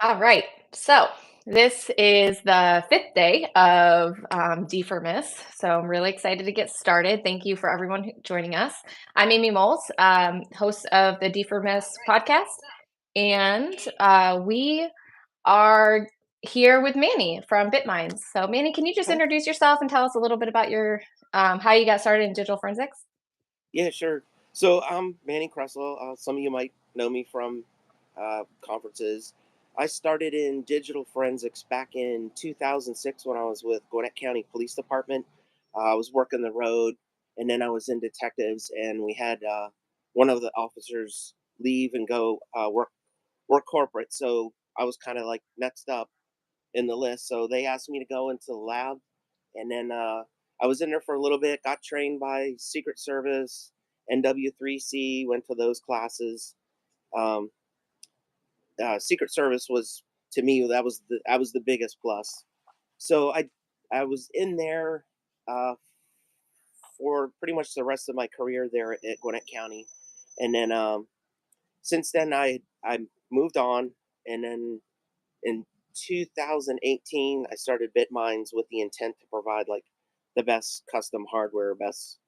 All right. So this is the fifth day of DFIRmas. So I'm really excited to get started. Thank you for everyone joining us. I'm Amy Moles, host of the DFIRmas podcast, and we are here with Manny from Bitmines. So Manny, can you just Okay. introduce yourself and tell us a little bit about your how you got started in digital forensics? Yeah, sure. So I'm Manny Kressel. Some of you might know me from conferences. I started in digital forensics back in 2006 when I was with Gwinnett County Police Department. I was working the road, and then I was in detectives, and we had one of the officers leave and go work corporate. So I was kind of like next up in the list. So they asked me to go into the lab, and then I was in there for a little bit. Got trained by Secret Service, NW3C. Went to those classes. Um, Secret Service was to me that was the biggest plus. So I was in there uh, for pretty much the rest of my career there at Gwinnett County, and then since then I moved on, and then in 2018 I started Bitmines with the intent to provide like the best custom hardware, best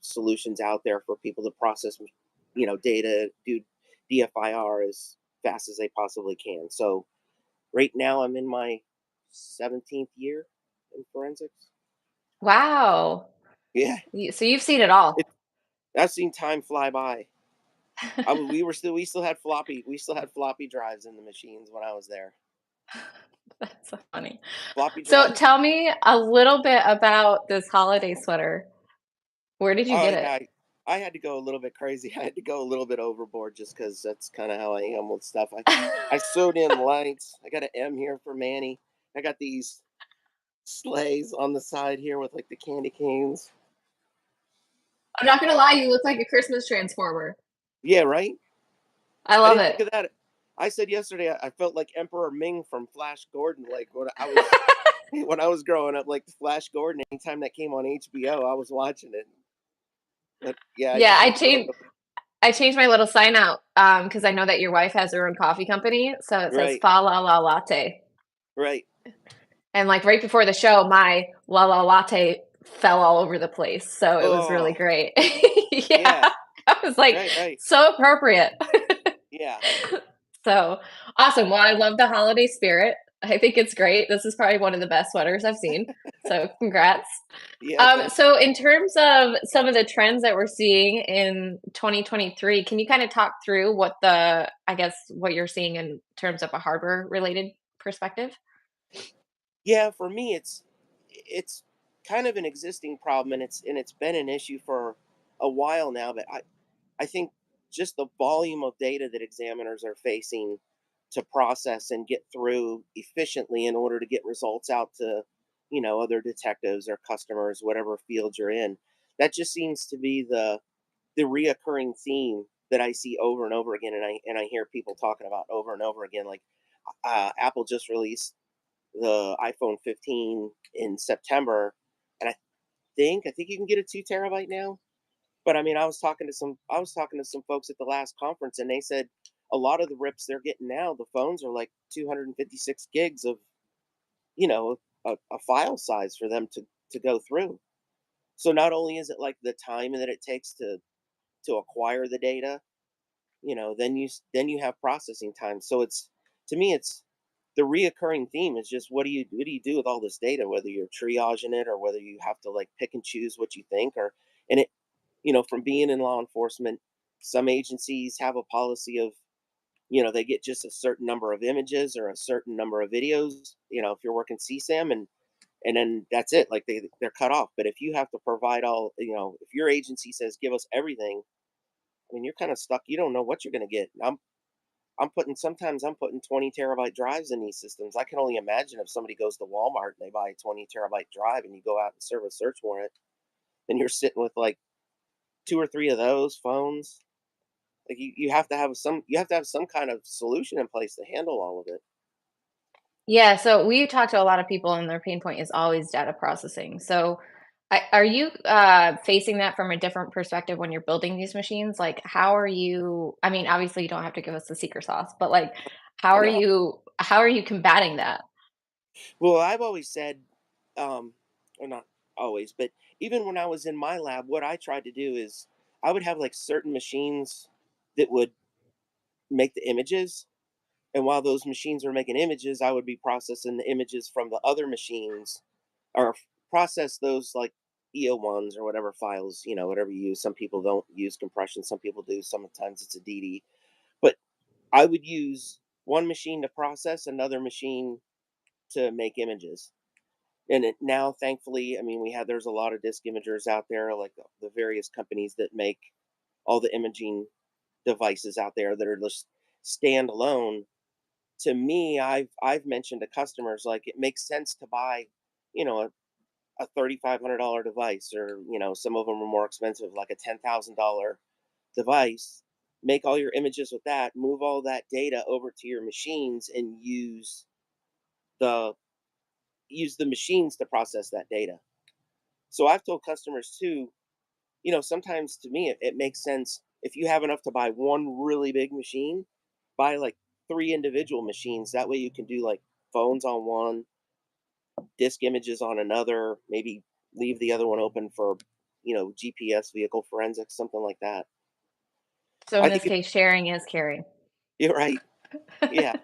solutions out there for people to process data, do DFIR as fast as they possibly can. So right now I'm in my 17th year in forensics. Wow. Yeah, So you've seen it all. it, I've seen time fly by. We still had floppy drives in the machines when I was there. That's so funny. Floppy So drives. tell me a little bit about this holiday sweater. Where did you Oh get it? yeah, I had to go a little bit crazy. I had to go a little bit overboard just because that's kind of how I am with stuff. I sewed in lights. I got an M here for Manny. I got these sleighs on the side here with like the candy canes. I'm not gonna lie, you look like a Christmas transformer. Yeah, right. I I love didn't it. think of that. I said yesterday I felt like Emperor Ming from Flash Gordon. Like when I was when I was growing up, like Flash Gordon. Anytime that came on HBO, I was watching it. But yeah, I Yeah, just I had to go. changed I changed my little sign out because I know that your wife has her own coffee company, so it says Right, fa la la latte. right. And like right before the show, my la la latte fell all over the place, so it was really Oh, great. Yeah, yeah. I was like, Right, right. so appropriate. Yeah. So awesome. Well, I love the holiday spirit. I think it's great. This is probably one of the best sweaters I've seen. So congrats. Yeah, thank you. So in terms of some of the trends that we're seeing in 2023, can you kind of talk through I guess, what you're seeing in terms of a hardware related perspective? Yeah, for me it's kind of an existing problem, and it's been an issue for a while now, but I think just the volume of data that examiners are facing to process and get through efficiently in order to get results out to, other detectives or customers, whatever field you're in. That just seems to be the reoccurring theme that I see over and over again, and I hear people talking about over and over again. Like Apple just released the iPhone 15 in September, and I think you can get a 2 terabyte now. But I mean, I was talking to some folks at the last conference, and they said a lot of the rips they're getting now, the phones are like 256 gigs of you know a file size for them to go through. So not only is it like the time that it takes to acquire the data, then you have processing time. So it's to me it's the reoccurring theme is just what do you do with all this data, whether you're triaging it or whether you have to like pick and choose what you think. Or and it from being in law enforcement, some agencies have a policy of they get just a certain number of images or a certain number of videos, if you're working CSAM, and then that's it, like they're cut off. But if you have to provide all, if your agency says give us everything, I mean, you're kind of stuck. You don't know what you're going to get. I'm putting 20 terabyte drives in these systems. I can only imagine if somebody goes to Walmart and they buy a 20 terabyte drive and you go out and serve a search warrant, and you're sitting with like two or three of those phones. Like you have to have some kind of solution in place to handle all of it. Yeah, so we talk to a lot of people, and their pain point is always data processing. So, are you facing that from a different perspective when you're building these machines? Like, how are you? I mean, obviously, you don't have to give us the secret sauce, but like, And I, how are you combating that? well, I've always said, um, or not always, but even when I was in my lab, what I tried to do is I would have like certain machines that would make the images. And while those machines were making images, I would be processing the images from the other machines, or process those like EO1s or whatever files, whatever you use. Some people don't use compression, some people do. Sometimes it's a DD. But I would use one machine to process, another machine to make images. And now, thankfully, I mean, there's a lot of disk imagers out there, like the various companies that make all the imaging devices out there that are just standalone. To me, I've mentioned to customers like it makes sense to buy, you know, a $3,500 device, or some of them are more expensive, like a $10,000 device. Make all your images with that. Move all that data over to your machines and the use the machines to process that data. So I've told customers too, sometimes to me it makes sense if you have enough to buy one really big machine, buy like three individual machines. That way you can do like phones on one, disk images on another, maybe leave the other one open for, GPS, vehicle forensics, something like that. So in I this think it, case, sharing is caring. you're right. Yeah.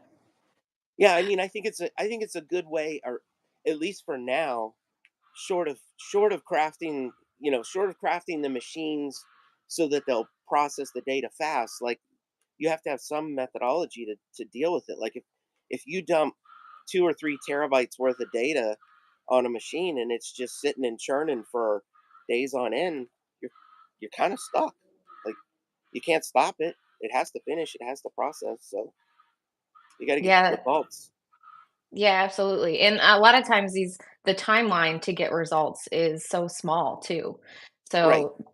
Yeah. I mean, I think it's a good way, or at least for now, short of crafting, short of crafting the machines so that they'll process the data fast. Like, you have to have some methodology to deal with it. Like, if you dump 2 or 3 terabytes worth of data on a machine and it's just sitting and churning for days on end, you're kind of stuck. Like, you can't stop it. It has to finish. It has to process. So you got to get Yeah, results. yeah, absolutely. And a lot of times the timeline to get results is so small too. Right. So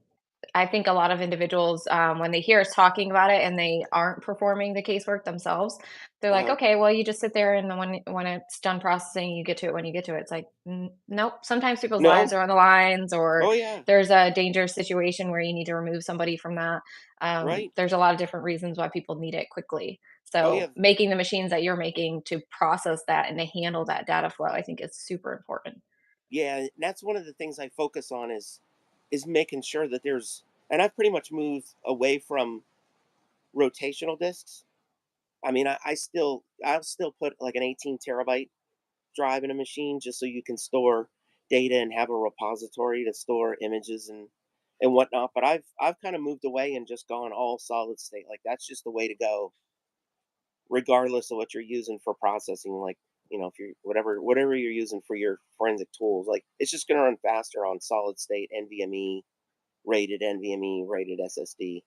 I think a lot of individuals, when they hear us talking about it and they aren't performing the casework themselves, they're like, Uh-huh. "Okay, well, you just sit there and then when it's done processing, you get to it when you get to it." It's like, nope. Sometimes people's lives No. are on the lines, or Oh yeah. there's a dangerous situation where you need to remove somebody from that. Right. There's a lot of different reasons why people need it quickly. Oh yeah. So making the machines that you're making to process that and to handle that data flow, I think is super important. Yeah, and that's one of the things I focus on is making sure that there's, and I've pretty much moved away from rotational disks. I mean, I'll still put like an 18 terabyte drive in a machine just so you can store data and have a repository to store images and whatnot. But I've kind of moved away and just gone all solid state. Like, that's just the way to go, regardless of what you're using for processing. Like, if you're whatever you're using for your forensic tools, like, it's just going to run faster on solid state NVMe rated SSD.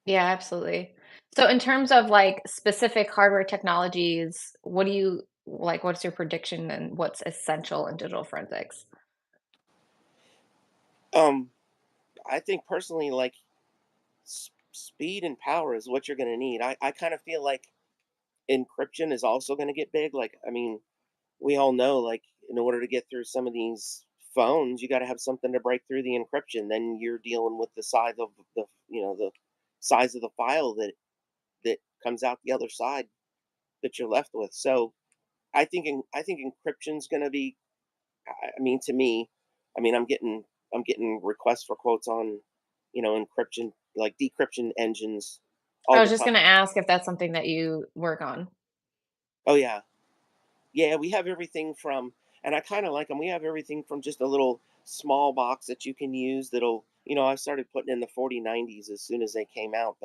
Yeah, absolutely. So in terms of like specific hardware technologies, what do you like, what's your prediction and what's essential in digital forensics? um I think personally, like, speed and power is what you're going to need. I kind of feel like encryption is also going to get big. Like, I mean, we all know, like, in order to get through some of these phones, you got to have something to break through the encryption. Then you're dealing with the size of the size of the file that comes out the other side that you're left with. So I think encryption's going to be. I mean, to me, I mean, I'm getting requests for quotes on, encryption, like decryption engines, I all was the just time. going to ask if that's something that you work on. Oh yeah, yeah. We have everything from, and I kind of like them. We have everything from just a little small box that you can use. I started putting in the 4090s as soon as they came out,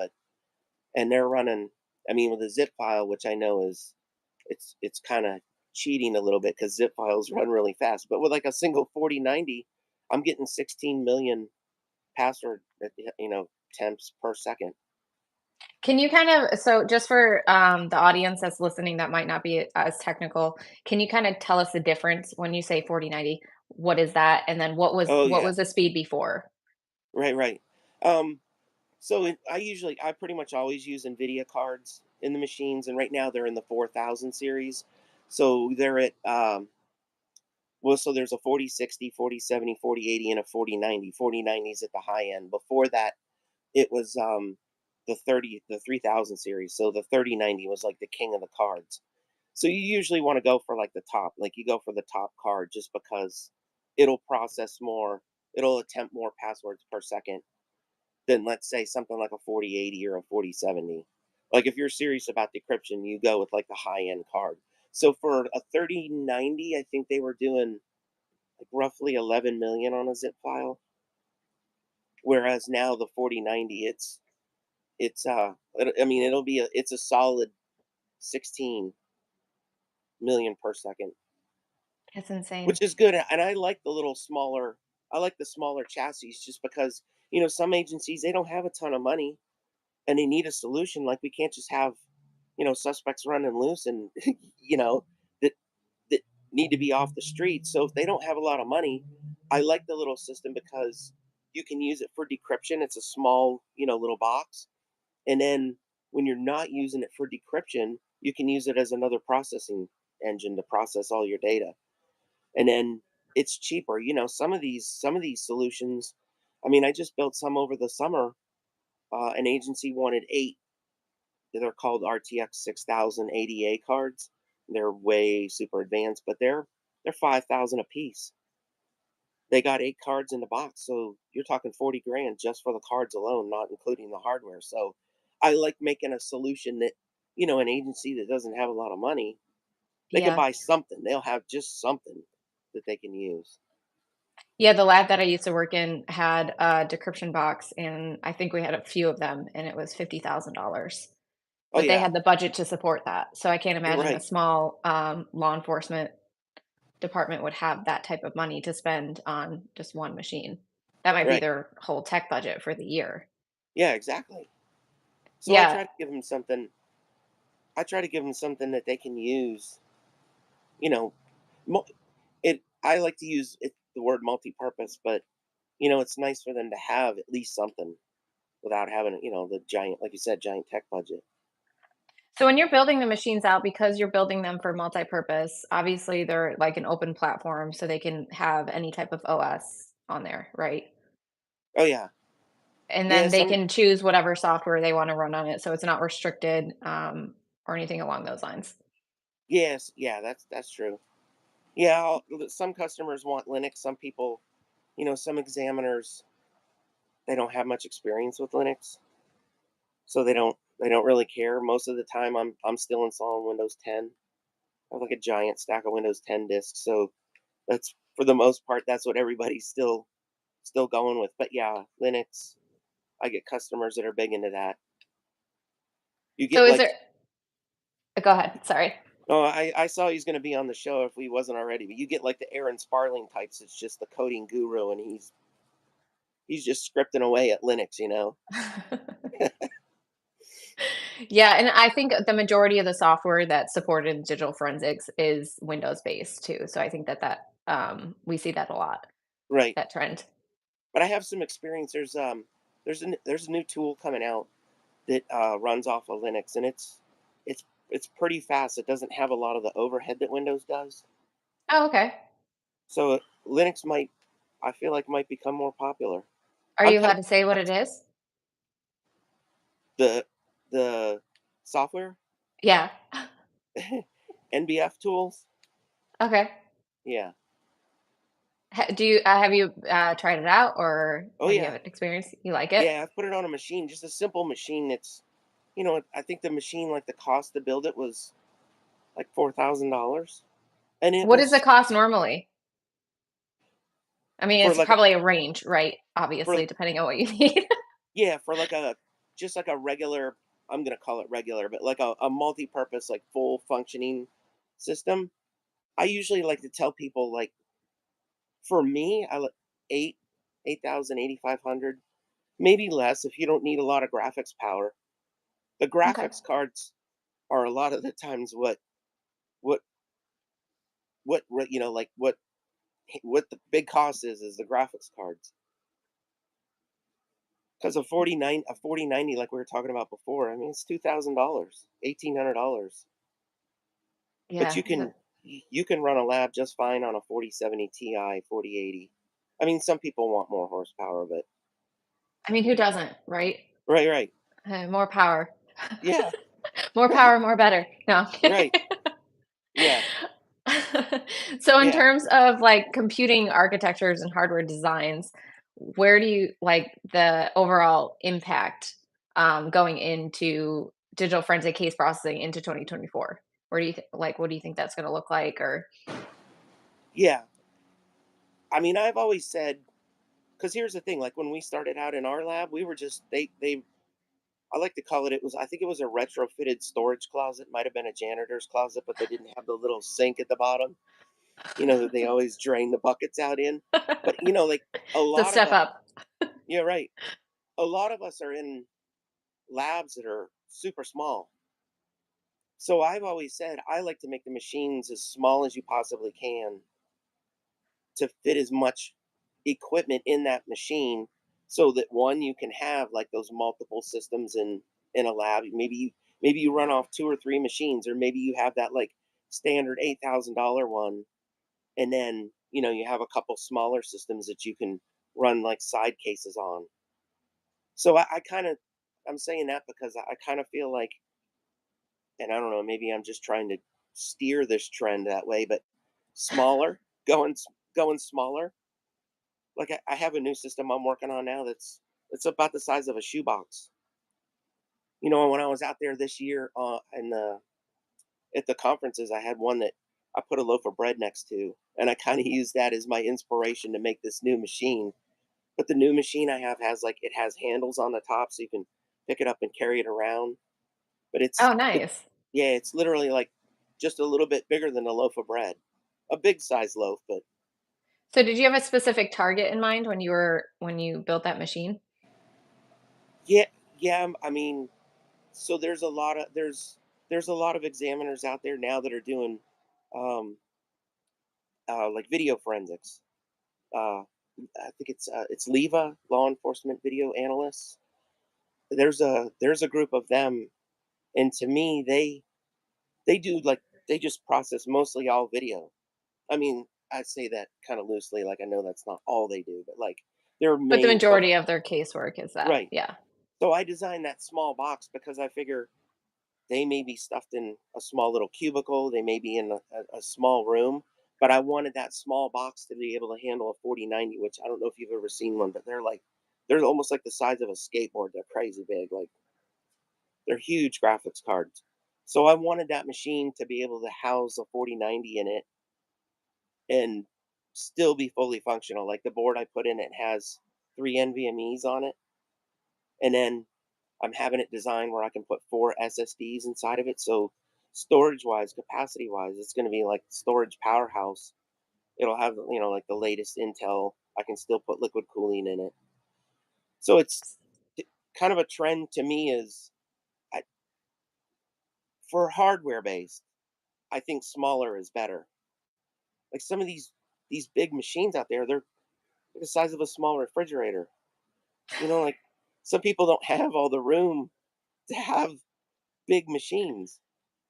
and they're running. I mean, with a zip file, which I know is, it's kind of cheating a little bit because zip files run really fast. But with like a single 4090, I'm getting 16 million password, temps per second. Can you kind of, so just for the audience that's listening that might not be as technical, can you kind of tell us the difference when you say 4090? What is that? And then Oh what yeah, was the speed before? right, right. Um, so I pretty much always use NVIDIA cards in the machines, and right now they're in the 4000 series. So they're at well, so there's a 4060, 4070, 4080, and a 4090. 4090 is at the high end. Before that, it was the the 3000 series. So the 3090 was like the king of the cards. So you usually want to go for like the top, like you go for the top card just because it'll process more, it'll attempt more passwords per second than, let's say, something like a 4080 or a 4070. Like if you're serious about decryption, you go with like the high end card. So for a 3090, I think they were doing like roughly 11 million on a zip file, whereas now the 4090, I mean, it's a solid 16 million per second, That's insane. which is good. And I like the little smaller, I like the smaller chassis just because, some agencies, they don't have a ton of money and they need a solution. Like we can't just have, suspects running loose and, you know, that, that need to be off the street. So if they don't have a lot of money, I like the little system because you can use it for decryption. It's a small, little box. And then when you're not using it for decryption, you can use it as another processing engine to process all your data. And then it's cheaper. Some of these solutions. I mean, I just built some over the summer. An agency wanted 8. They're called RTX 6000 ADA cards. They're way super advanced, but they're 5,000 a piece. They got 8 cards in the box, so you're talking 40 grand just for the cards alone, not including the hardware. So I like making a solution that, an agency that doesn't have a lot of money, they can Yeah. buy something. They'll have just something that they can use. Yeah, the lab that I used to work in had a decryption box, and I think we had a few of them, and it was $50,000. Oh But they yeah, had the budget to support that. So I can't imagine a right, small law enforcement department would have that type of money to spend on just one machine. That might be right. their whole tech budget for the year. Yeah, exactly. So I Yeah. try to give them something. I try to give them something that they can use. You know, mo- I like to use the word multi-purpose, but it's nice for them to have at least something without having the giant, like you said, giant tech budget. So when you're building the machines out, because you're building them for multi-purpose, obviously they're like an open platform, so they can have any type of OS on there, right? Oh yeah, And yeah. then they Some can choose whatever software they want to run on it, so it's not restricted or anything along those lines. Yes, yeah. That's true. Yeah, some customers want Linux. Some people, some examiners, they don't have much experience with Linux, so they don't really care. Most of the time, I'm still installing Windows 10. I have like a giant stack of Windows 10 disks, so that's for the most part that's what everybody's still going with. But yeah, Linux, I get customers that are big into that. You So get is like, there go ahead, sorry. oh, I saw he's going to be on the show if he wasn't already. But you get like the Aaron Sparling types. It's just the coding guru, and he's just scripting away at Linux. Yeah, and I think the majority of the software that's supported in digital forensics is Windows-based too, so I think we see that a lot, Right. that trend. But I have some experience. There's a new tool coming out that runs off of Linux, and it's pretty fast. It doesn't have a lot of the overhead that Windows does. Oh, okay. So Linux I feel like might become more popular. Are I'm you kind allowed to say what it is? of the software Yeah. NBF tools. Okay. Yeah. Have you, tried it out, or Oh have you yeah. have experience? You like it? Yeah. I put it on a machine, just a simple machine. I think the machine, like the cost to build it was like $4,000, and it What is the was cost normally? I mean, for it's like a probably a range, right? for Obviously, depending on what you need. yeah for like a just like a regular. I'm gonna call it regular, but like a multi-purpose, like full functioning system. I usually like to tell people, like, for me, I like 8,000, 8,500, maybe less if you don't need a lot of graphics power. The Okay. graphics cards are a lot of the times what like what the big cost is the graphics cards. Because a 4090, like we were talking about before, I mean, it's $2,000, $1,800. But Yeah. you can run a lab just fine on a 4070 Ti, 4080. I mean, some people want more horsepower, but I mean, who doesn't, right? right, right. More power. Yeah, More power, more better. No. right. Yeah, So in yeah, terms of, like, computing architectures and hardware designs, where do you like the overall impact, going into digital forensic case processing into 2024? Where do you like, what do you think that's gonna look like or yeah. I mean, I've always said, because here's the thing, like when we started out in our lab, we were just they I like to call it, it was, I think it was a retrofitted storage closet, might have been a janitor's closet, but they didn't have the little sink at the bottom, that they always drain the buckets out in. But like a so lot of step us, up. yeah, right. A lot of us are in labs that are super small. So I've always said I like to make the machines as small as you possibly can to fit as much equipment in that machine, so that one, you can have like those multiple systems in a lab. Maybe you run off two or three machines, or maybe you have that like standard $8,000 one, and then you have a couple smaller systems that you can run like side cases on. So I kind of, I'm saying that because I kind of feel like, and I don't know, maybe I'm just trying to steer this trend that way, but smaller, going smaller. Like I have a new system I'm working on now that's it's about the size of a shoebox. When I was out there this year, and at the conferences, I had one that I put a loaf of bread next to, and I kind of used that as my inspiration to make this new machine. But the new machine I have has like, it has handles on the top, so you can pick it up and carry it around. But Oh, it nice. yeah, it's literally like just a little bit bigger than a loaf of bread, a big size loaf. But So did you have a specific target in mind when you built that machine? yeah, yeah, I mean, so there's a lot of examiners out there now that are doing um, like video forensics. Uh, I think it's Leva, law enforcement video analysts. There's a group of them, and to me, they do like, they just process mostly all video. I mean, I say that kind of loosely, like I know that's not all they do, but like their But the main focus. majority of their casework is that, Right. yeah. So I designed that small box because I figure they may be stuffed in a small little cubicle, they may be in a small room, but I wanted that small box to be able to handle a 4090, which I don't know if you've ever seen one, but they're almost like the size of a skateboard. They're crazy big, like they're huge graphics cards. So I wanted that machine to be able to house a 4090 in it and still be fully functional. Like the board I put in it has three NVMEs on it, and then I'm having it designed where I can put four SSDs inside of it. So storage wise, capacity wise, it's going to be like storage powerhouse. It'll have like the latest Intel. I can still put liquid cooling in it. So kind of a trend to me is, I, for hardware based, I think smaller is better. Like some of these big machines out there, they're the size of a small refrigerator. Like some people don't have all the room to have big machines.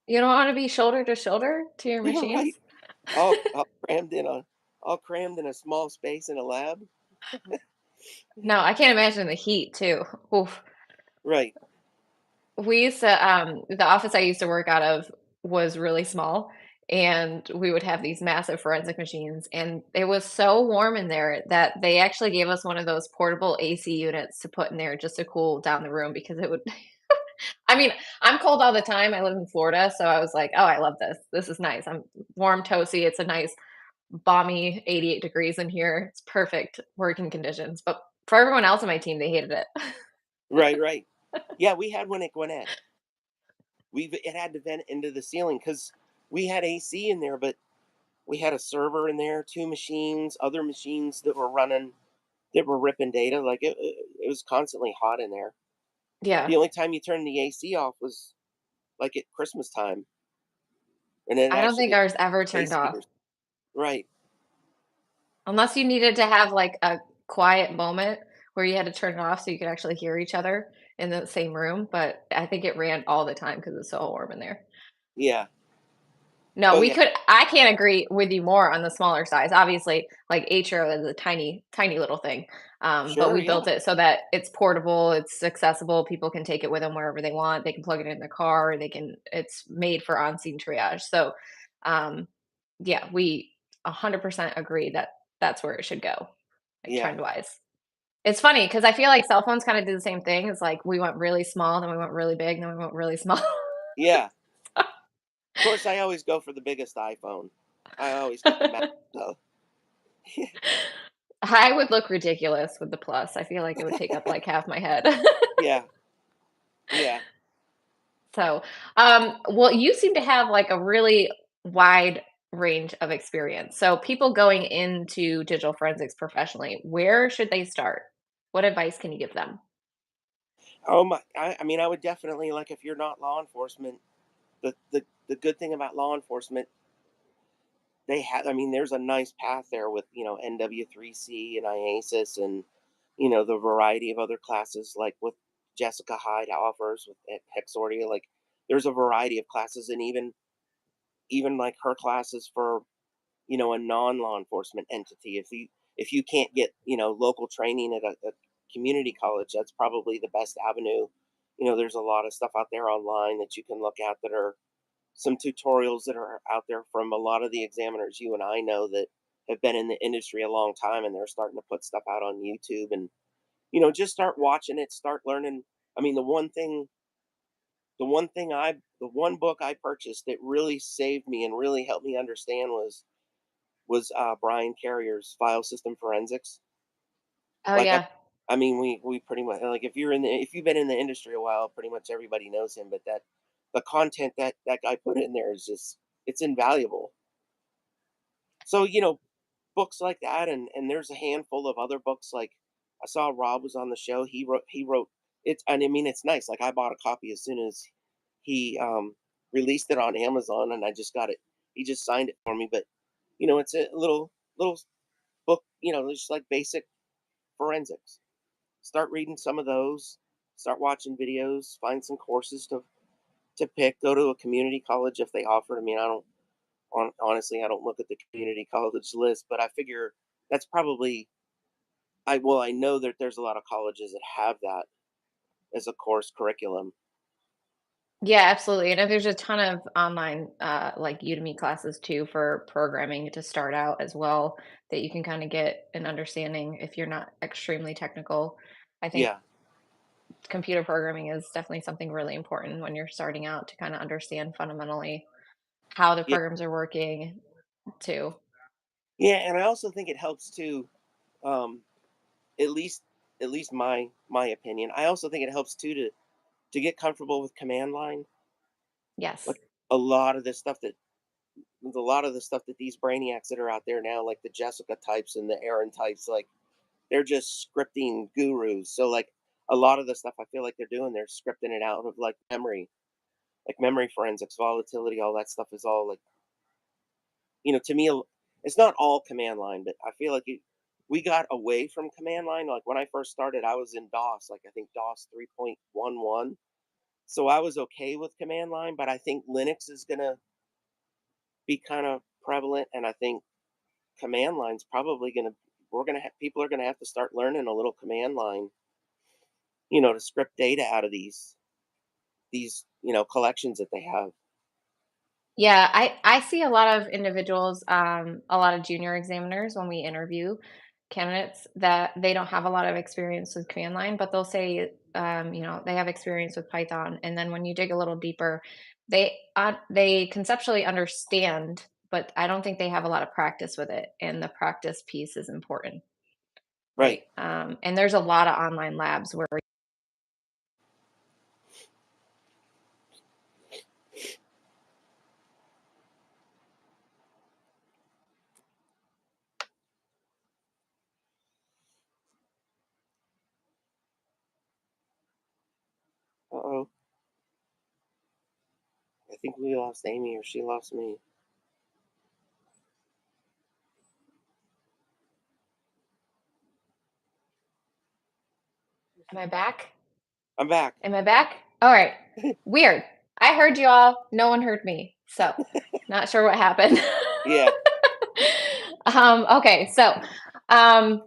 You don't wanna be shoulder to shoulder to your You're right. machines? All crammed in a small space in a lab. No, I can't imagine the heat too. Oof. Right. We used to, the office I used to work out of was really small, and we would have these massive forensic machines, and it was so warm in there that they actually gave us one of those portable AC units to put in there just to cool down the room because it would I mean, I'm cold all the time. I live in Florida, so I was like, "Oh, I love this. This is nice. I'm warm, toasty. It's a nice balmy 88 degrees in here. It's perfect working conditions." But for everyone else on my team, they hated it. Right, right. Yeah, we had one at Gwinnett. It had to vent into the ceiling because we had AC in there, but we had a server in there, two machines, other machines that were running, that were ripping data. Like it was constantly hot in there. Yeah. The only time you turned the AC off was like at Christmas time, and then I don't think actually ours ever turned space off. heaters. Right. Unless you needed to have, like, a quiet moment where you had to turn it off so you could actually hear each other in the same room, but I think it ran all the time because it's so warm in there. Yeah. No, Oh we yeah, could I can't agree with you more on the smaller size. Obviously, like Atrio is a tiny, tiny little thing. But sure, we yeah, built it so that it's portable, it's accessible, people can take it with them wherever they want. They can plug it in their car, it's made for on-scene triage. So, um, yeah, we 100% agree that that's where it should go, like yeah, trend-wise. It's funny because I feel like cell phones kinda do the same thing. It's like we went really small, then we went really big, then we went really small. yeah. Of course, I always go for the biggest iPhone. I always get the Max. So I would look ridiculous with the plus. I feel like it would take up like half my head. yeah, yeah. So, well, you seem to have like a really wide range of experience. So, people going into digital forensics professionally, where should they start? What advice can you give them? Oh my, I mean, I would definitely like if you're not law enforcement. The good thing about law enforcement, they have. I mean, there's a nice path there with NW3C and IASIS and the variety of other classes like with Jessica Hyde offers with at Hexordia. Like there's a variety of classes and even like her classes for a non-law enforcement entity. If you can't get local training at a community college, that's probably the best avenue. There's a lot of stuff out there online that you can look at that are some tutorials that are out there from a lot of the examiners you and I know that have been in the industry a long time, and they're starting to put stuff out on YouTube, and just start watching it, start learning. I mean, the one book I purchased that really saved me and really helped me understand was Brian Carrier's File System Forensics. Oh, Like yeah. I mean, we pretty much like if you've been in the industry a while, pretty much everybody knows him. But the content that guy put in there is just it's invaluable. So books like that, and there's a handful of other books. Like I saw Rob was on the show. He wrote it, and I mean it's nice. Like I bought a copy as soon as he released it on Amazon, and I just got it. He just signed it for me. But it's a little book. Just like basic forensics. Start reading some of those. Start watching videos. Find some courses to pick. Go to a community college if they offer. I mean, I don't honestly, I don't look at the community college list, but I figure that's probably I know that there's a lot of colleges that have that as a course curriculum. Yeah, absolutely. And if there's a ton of online like Udemy classes too for programming to start out as well that you can kind of get an understanding if you're not extremely technical. I think Yeah. computer programming is definitely something really important when you're starting out to kind of understand fundamentally how the Yeah. programs are working too. Yeah, and I also think it helps to um at least my opinion. I also think it helps too to get comfortable with command line. Yes. Like a lot of this stuff that a lot of the stuff that these brainiacs that are out there now, like the Jessica types and the Aaron types, like they're just scripting gurus. So like a lot of the stuff I feel like they're scripting it out of like memory forensics, volatility, all that stuff is all like to me it's not all command line, but I feel like we got away from command line. Like when I first started, I was in DOS, like I think DOS 3.11. So I was okay with command line, but I think Linux is gonna be kind of prevalent, and I think command line's probably gonna we're gonna have people are gonna have to start learning a little command line, to script data out of these collections that they have. Yeah, I see a lot of individuals, a lot of junior examiners when we interview candidates that they don't have a lot of experience with command line, but they'll say, they have experience with Python, and then when you dig a little deeper, they conceptually understand, but I don't think they have a lot of practice with it, and the practice piece is important, right? Right. And there's a lot of online labs where Uh-oh. I think we lost Amy or she lost me. am I back? I'm back. Am I back? All right. Weird. I heard you all. No one heard me. So, not sure what happened. Yeah. Okay, so um,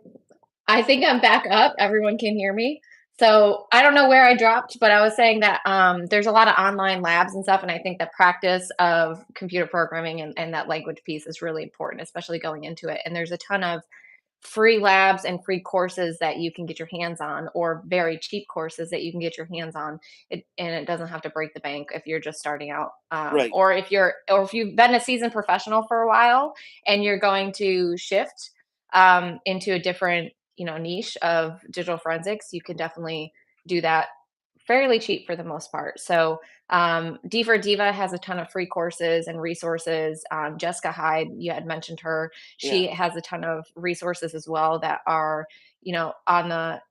I think I'm back up. Everyone can hear me. So I don't know where I dropped, but I was saying that there's a lot of online labs and stuff, and I think the practice of computer programming and that language piece is really important, especially going into it. And there's a ton of free labs and free courses that you can get your hands on, or very cheap courses that you can get your hands on, and it doesn't have to break the bank if you're just starting out, Right. or if you've been a seasoned professional for a while and you're going to shift into a different, niche of digital forensics. You can definitely do that fairly cheap for the most part. So D for Diva has a ton of free courses and resources. Jessica Hyde, you had mentioned her. Yeah. She has a ton of resources as well that are, on the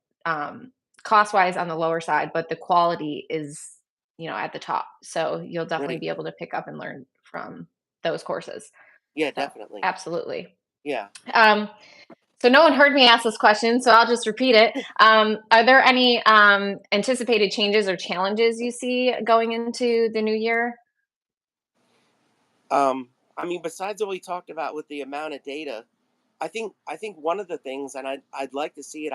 cost wise on the lower side, but the quality is, at the top. So you'll definitely Right. be able to pick up and learn from those courses. Yeah, So definitely. absolutely. Yeah. Um, so no one heard me ask this question, so I'll just repeat it. Are there any anticipated changes or challenges you see going into the new year? I mean, besides what we talked about with the amount of data, I think one of the things, and I'd like to see it.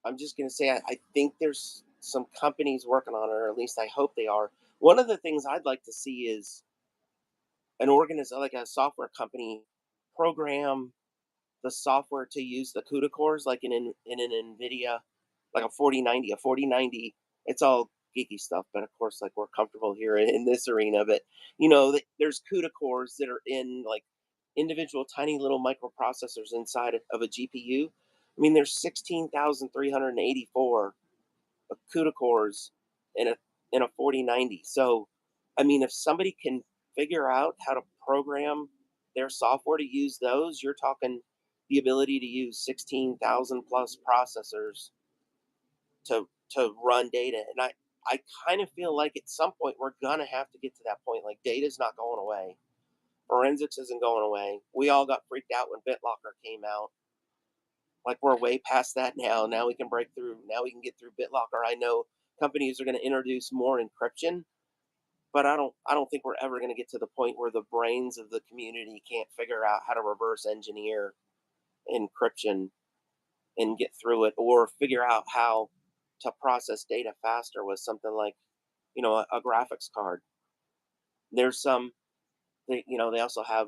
I'm just going to say I think there's some companies working on it, or at least I hope they are. One of the things I'd like to see is an organism like a software company program the software to use the CUDA cores, like in an NVIDIA, like a 4090. A 4090, it's all geeky stuff, but of course, like we're comfortable here in this arena. But there's CUDA cores that are in like individual tiny little microprocessors inside of a GPU. I mean, there's 16,384 CUDA cores in a 4090. So, I mean, if somebody can figure out how to program their software to use those, you're talking the ability to use 16,000 plus processors to run data. And I kind of feel like at some point we're gonna have to get to that point. Like data's not going away. Forensics isn't going away. We all got freaked out when BitLocker came out. Like we're way past that now. Now we can break through. Now we can get through BitLocker. I know companies are going to introduce more encryption, but I don't think we're ever going to get to the point where the brains of the community can't figure out how to reverse engineer encryption and get through it, or figure out how to process data faster with something like a graphics card. There's some they also have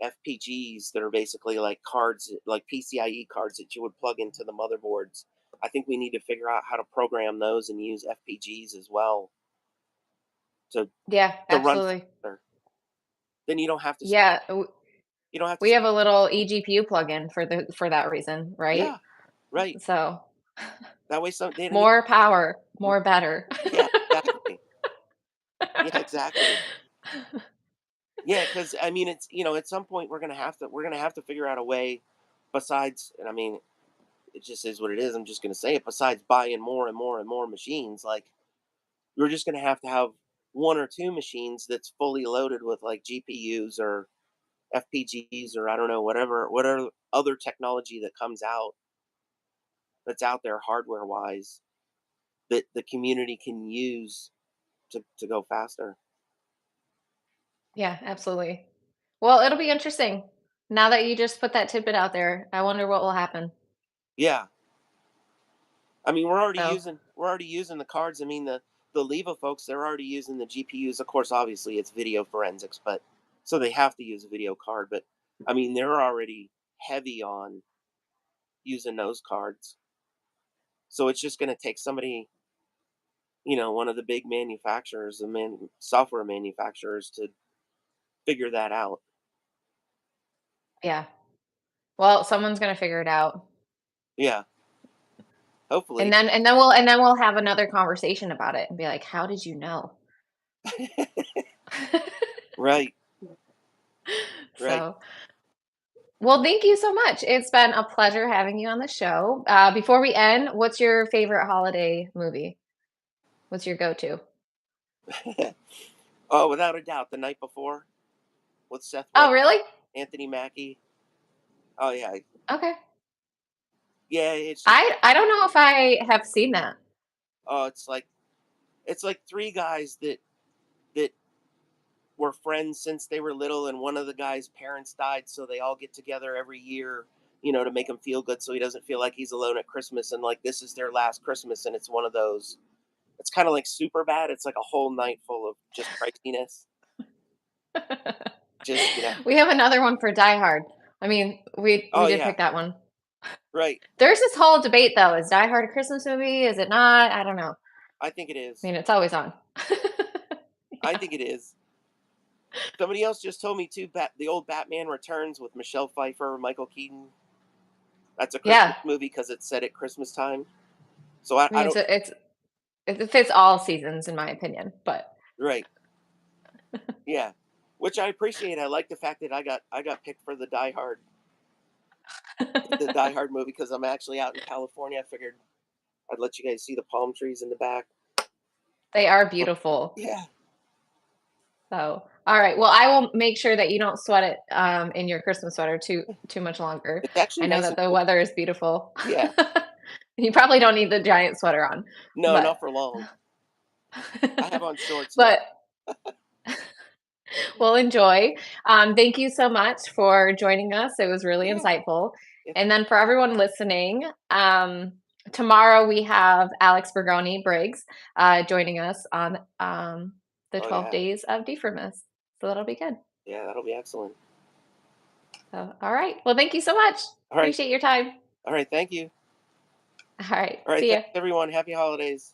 FPGs that are basically like cards, like PCIe cards that you would plug into the motherboards. I think we need to figure out how to program those and use FPGs as well to Yeah, run absolutely. faster. Then you don't have to Yeah, you don't have to we have a little eGPU plugin for that reason, right? yeah, right. So That way some they don't need more power, more better. yeah, exactly. Yeah, exactly. Yeah, because I mean it's at some point we're gonna have to figure out a way besides, and I mean it just is what it is. I'm just gonna say it. Besides buying more and more and more machines, like you're just going to have one or two machines that's fully loaded with like GPUs or FPGs, or I don't know, whatever other technology that comes out that's out there hardware wise that the community can use to go faster. Yeah, absolutely. Well, it'll be interesting. Now that you just put that tidbit out there, I wonder what will happen. Yeah, I mean So, we're already using the cards. I mean the Leva folks, they're already using the GPUs. Of course, obviously it's video forensics, but so they have to use a video card. But I mean they're already heavy on using those cards. So it's just going to take somebody, one of the big manufacturers, software manufacturers, to figure that out. yeah. Well, someone's gonna figure it out. Yeah, And hopefully. then we'll have another conversation about it and be like, "How did you know?" Right, right. So, well, thank you so much. It's been a pleasure having you on the show. Before we end, what's your favorite holiday movie? What's your go-to? Oh, without a doubt, the night before with Seth Oh, Rogen, really? Anthony Mackie. Oh yeah, Okay. yeah. It's just I don't know if I have seen that. it's like three guys that were friends since they were little, and one of the guy's parents died, so they all get together every year, to make him feel good, so he doesn't feel like he's alone at Christmas. And like this is their last Christmas, and it's one of those. It's kind of like super bad. It's like a whole night full of just craziness. Just We have another one for Die Hard. I mean, we oh did yeah, pick that one. right. There's this whole debate though. Is Die Hard a Christmas movie? Is it not? I don't know. I think it I is. mean, it's always on. I Yeah. think it is. Somebody else just told me too. The old Batman Returns with Michelle Pfeiffer, Michael Keaton. That's a Yeah. Christmas movie because it's set at Christmas time. So I, I I mean, don't. it fits all seasons in my opinion, but Right. Yeah. Which I appreciate. I like the fact that I got picked for the Die Hard movie because I'm actually out in California. I figured I'd let you guys see the palm trees in the back. they are Oh, beautiful. yeah. So, all right. Well, I will make sure that you don't sweat it in your Christmas sweater too much longer. It's actually I know nice that and the cool. weather is beautiful. Yeah. You probably don't need the giant sweater on, No, but not for long. I have on shorts now. but we'll enjoy. Thank you so much for joining us. It was really Yeah. insightful. Yeah. And then for everyone listening, tomorrow we have Alex Bergoni Briggs joining us on the Oh 12 yeah. days of DFIRmas. So that'll be good. Yeah. That'll be excellent. So, all right. Well, thank you so much. All right. Appreciate your time. All right. Thank you. All right. All right. See ya. Thanks everyone. Happy holidays.